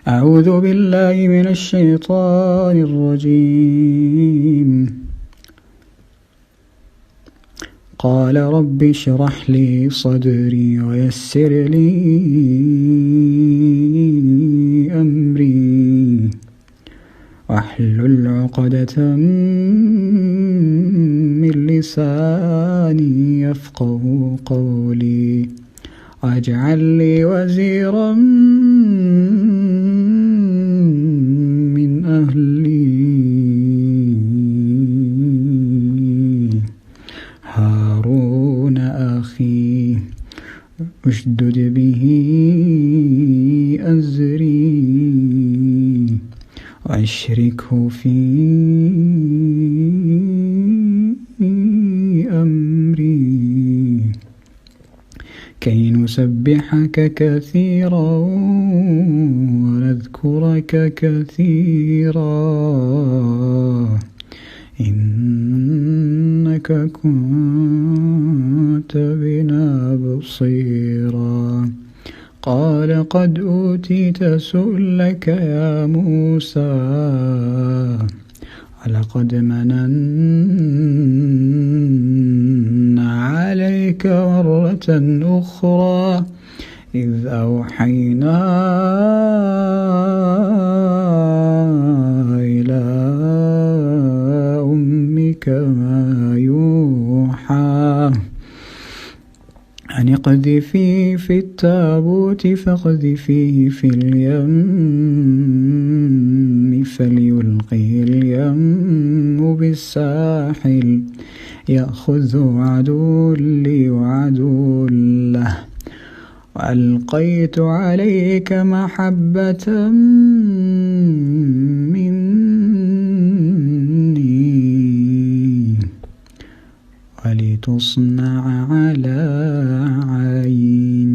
أعوذ بالله من الشيطان الرجيم. قال رب اشرح لي صدري ويسر لي أمري واحلل عقدة من لساني يفقه قولي واجعل لي وزيرا من أهلي هارون أخي اشدد به أزري وأشركه في أمري كي نسبحك كثيرا ونذكرك كثيرا إنك كنت بنا بصيرا. قال قد أوتيت سؤلك يا موسى ولقد مننا عليك مرة أخرى إذ أوحينا إلى أمك ما يوحى أن اقذفيه في التابوت فاقذفيه في اليم فليلقه اليم بالساحل يأخذه عدو لي وعدو له وألقيت عليك محبة مني ولتصنع على عيني.